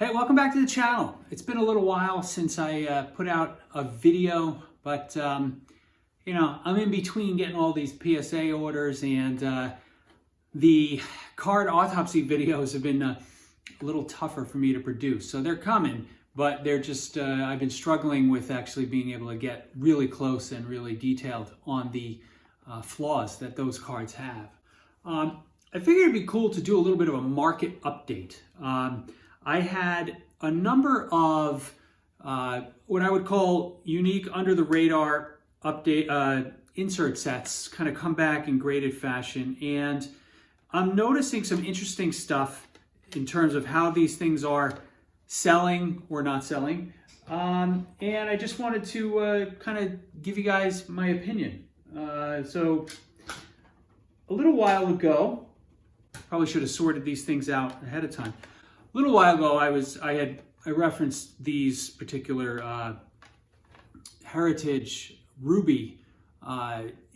Hey, welcome back to the channel. It's been a little while since I put out a video, but I'm in between getting all these PSA orders, and the card autopsy videos have been a little tougher for me to produce. So they're coming, but they're just, I've been struggling with actually being able to get really close and really detailed on the flaws that those cards have. I figured it'd be cool to do a little bit of a market update. I had a number of what I would call unique, under the radar update insert sets kind of come back in graded fashion, and I'm noticing some interesting stuff in terms of how these things are selling or not selling, and I just wanted to kind of give you guys my opinion. So a little while ago, probably should have sorted these things out ahead of time. A little while ago, I referenced these particular Heritage Ruby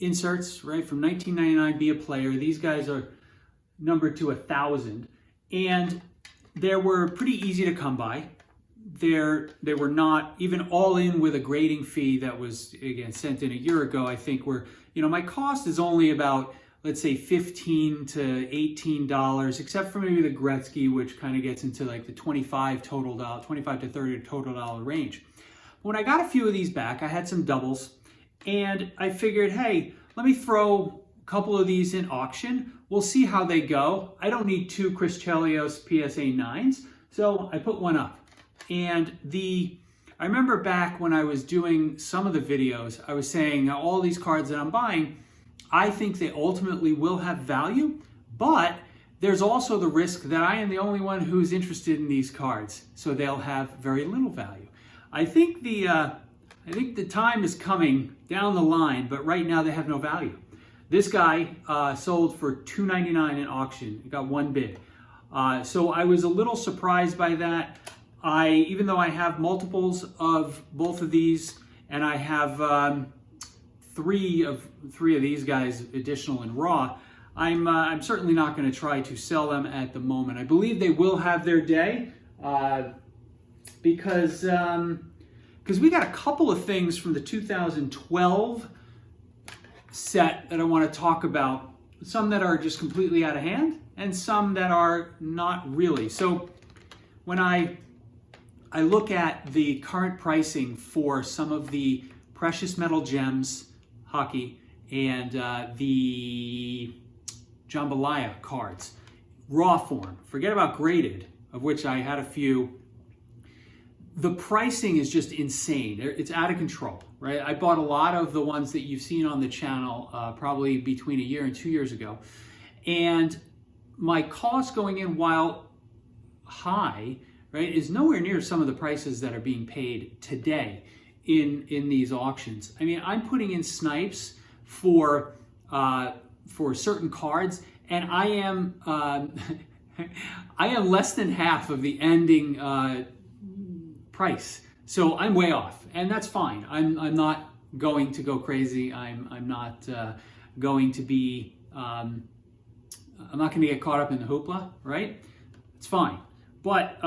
inserts, right, from 1999. Be a Player. These guys are numbered to 1,000, and they were pretty easy to come by. They were not even all in with a grading fee that was, again, sent in a year ago. I think my cost is only about, let's say, $15 to $18, except for maybe the Gretzky, which kind of gets into like the $25 to $30 total range. When I got a few of these back, I had some doubles, and I figured, hey, let me throw a couple of these in auction. We'll see how they go. I don't need two Chris Chelios PSA 9s, so I put one up. And I remember back when I was doing some of the videos, I was saying all these cards that I'm buying, I think they ultimately will have value, but there's also the risk that I am the only one who's interested in these cards, so they'll have very little value. I think the time is coming down the line, but right now they have no value. This guy sold for $2.99 in auction. It got one bid. So I was a little surprised by that. Even though I have multiples of both of these, and I have three of these guys additional in raw, I'm certainly not going to try to sell them at the moment. I believe they will have their day because we got a couple of things from the 2012 set that I want to talk about. Some that are just completely out of hand, and some that are not really. So when I look at the current pricing for some of the precious metal gems hockey and the Jambalaya cards, raw form, forget about graded, of which I had a few, the pricing is just insane. It's out of control, right? I bought a lot of the ones that you've seen on the channel probably between a year and 2 years ago, and my cost going in, while high, right, is nowhere near some of the prices that are being paid today in these auctions. I mean, I'm putting in snipes for certain cards, and I am I am less than half of the ending price. So I'm way off, and that's fine. I'm not going to go crazy. I'm not going to be I'm not going to get caught up in the hoopla, right? It's fine. But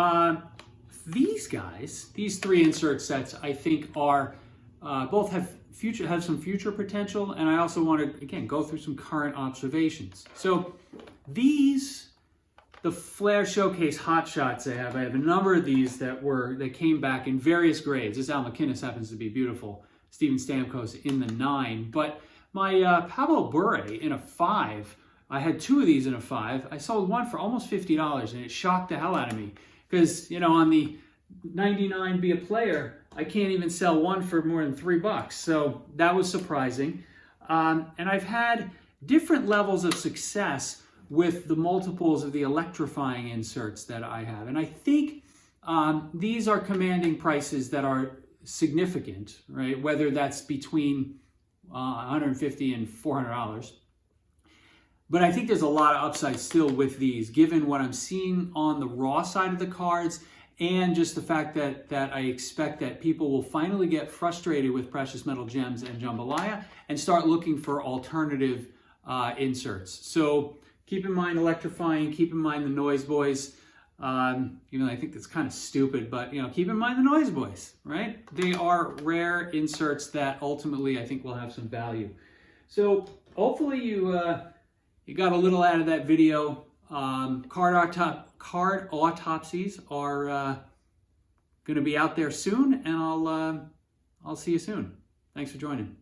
these guys, these three insert sets, I think are both have some future potential, and I also want to, again, go through some current observations. So the Flair Showcase Hot Shots I have a number of these that came back in various grades. This Al MacInnis happens to be beautiful. Steven Stamkos in the 9, but my Pavel Bure in a 5. I had two of these in a 5. I sold one for almost $50, and it shocked the hell out of me. Because, on the 99 Be a Player, I can't even sell one for more than $3. So that was surprising. And I've had different levels of success with the multiples of the electrifying inserts that I have. And I think these are commanding prices that are significant, right? Whether that's between $150 and $400. But I think there's a lot of upside still with these, given what I'm seeing on the raw side of the cards, and just the fact that I expect that people will finally get frustrated with precious metal gems and Jambalaya and start looking for alternative inserts. So keep in mind electrifying, keep in mind the Noise Boys. Even though I think that's kind of stupid, but keep in mind the Noise Boys, right? They are rare inserts that ultimately I think will have some value. So hopefully you got a little out of that video. Card autopsies are going to be out there soon, and I'll see you soon. Thanks for joining.